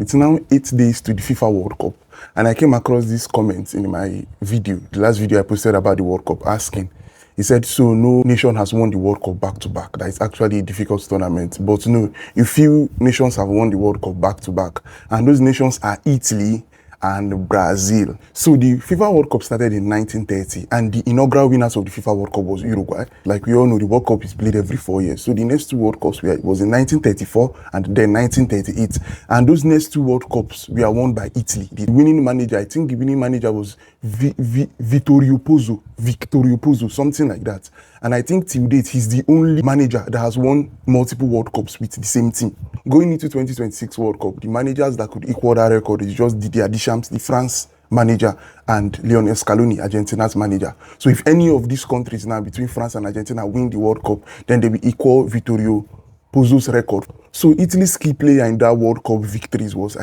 It's now 8 days to the FIFA World Cup, and I came across this comment in my video, the last video I posted about the World Cup, asking, he said, so no nation has won the World Cup back to back. That is actually a difficult tournament. But no, a few nations have won the World Cup back to back, and those nations are Italy and Brazil. So the FIFA World Cup started in 1930, and the inaugural winners of the FIFA World Cup was Uruguay. Like we all know, the World Cup is played every 4 years. So the next two World Cups was in 1934 and then 1938. And those next two World Cups were won by Italy. The winning manager, I think the winning manager was Vittorio Pozzo, something like that. And I think till date, he's the only manager that has won multiple World Cups with the same team. Going into 2026 World Cup, the managers that could equal that record is just Didier Deschamps, the France manager, and Lionel Scaloni, Argentina's manager. So if any of these countries now between France and Argentina win the World Cup, then they will equal Vittorio Pozzo's record. So Italy's key player in that World Cup victories was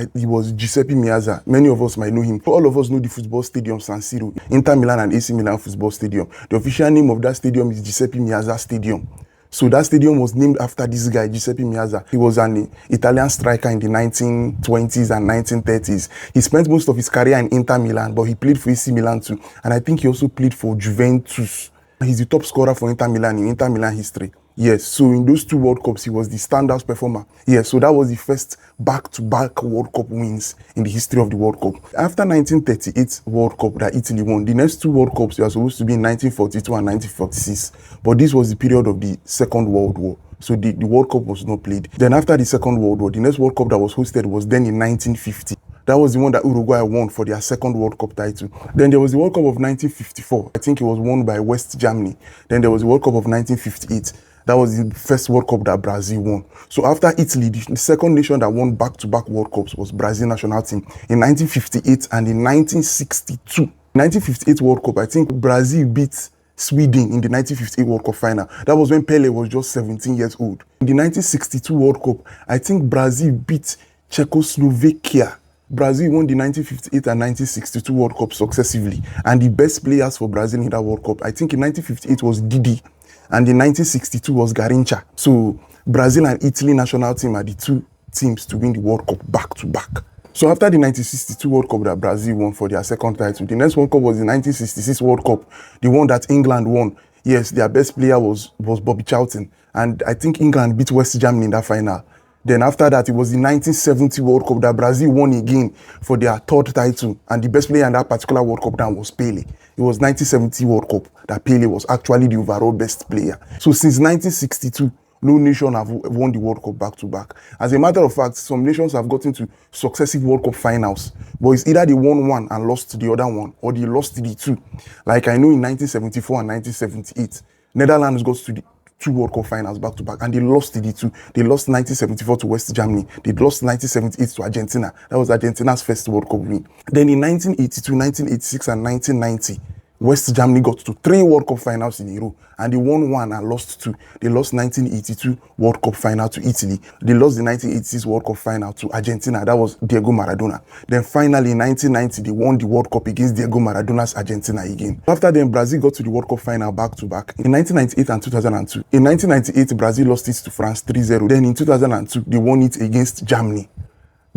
Giuseppe Meazza. Many of us might know him. All of us know the football stadium San Siro, Inter Milan and AC Milan football stadium. The official name of that stadium is Giuseppe Meazza Stadium. So that stadium was named after this guy, Giuseppe Meazza. He was an Italian striker in the 1920s and 1930s. He spent most of his career in Inter Milan, but he played for AC Milan too. And I think he also played for Juventus. He's the top scorer for Inter Milan in Inter Milan history. Yes, so in those two World Cups, he was the standout performer. Yes, so that was the first back-to-back World Cup wins in the history of the World Cup. After 1938 World Cup that Italy won, the next two World Cups were supposed to be in 1942 and 1946. But this was the period of the Second World War. So the World Cup was not played. Then after the Second World War, the next World Cup that was hosted was then in 1950. That was the one that Uruguay won for their second World Cup title. Then there was the World Cup of 1954. I think it was won by West Germany. Then there was the World Cup of 1958. That was the first World Cup that Brazil won. So after Italy, the second nation that won back-to-back World Cups was Brazil national team in 1958 and in 1962. 1958 World Cup, I think Brazil beat Sweden in the 1958 World Cup final. That was when Pele was just 17 years old. In the 1962 World Cup, I think Brazil beat Czechoslovakia. Brazil won the 1958 and 1962 World Cup successively. And the best players for Brazil in that World Cup, I think in 1958 was Didi. And in 1962 was Garrincha. So Brazil and Italy national team are the two teams to win the World Cup back to back. So after the 1962 World Cup that Brazil won for their second title, the next World Cup was the 1966 World Cup, the one that England won. Yes, their best player was Bobby Charlton. And I think England beat West Germany in that final. Then after that, it was the 1970 World Cup that Brazil won again for their third title. And the best player in that particular World Cup then was Pele. It was 1970 World Cup that Pele was actually the overall best player. So since 1962, no nation have won the World Cup back to back. As a matter of fact, some nations have gotten to successive World Cup finals. But it's either they won one and lost the other one, or they lost the two. Like I know in 1974 and 1978, Netherlands got to the two World Cup finals back to back, and they lost the two. They lost 1974 to West Germany. They lost 1978 to Argentina. That was Argentina's first World Cup win. Then in 1982, 1986, and 1990, West Germany got to three World Cup finals in a row, and they won one and lost two. They lost 1982 World Cup final to Italy. They lost the 1986 World Cup final to Argentina. That was Diego Maradona. Then finally in 1990, they won the World Cup against Diego Maradona's Argentina again. After then, Brazil got to the World Cup final back to back in 1998 and 2002. In 1998, Brazil lost it to France 3-0. Then in 2002, they won it against Germany.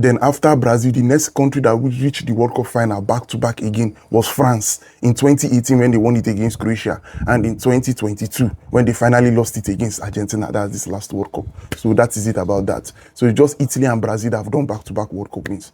Then after Brazil, the next country that would reach the World Cup final back-to-back again was France in 2018 when they won it against Croatia, and in 2022 when they finally lost it against Argentina. That's this last World Cup. So that is it about that. So it's just Italy and Brazil that have done back-to-back World Cup wins.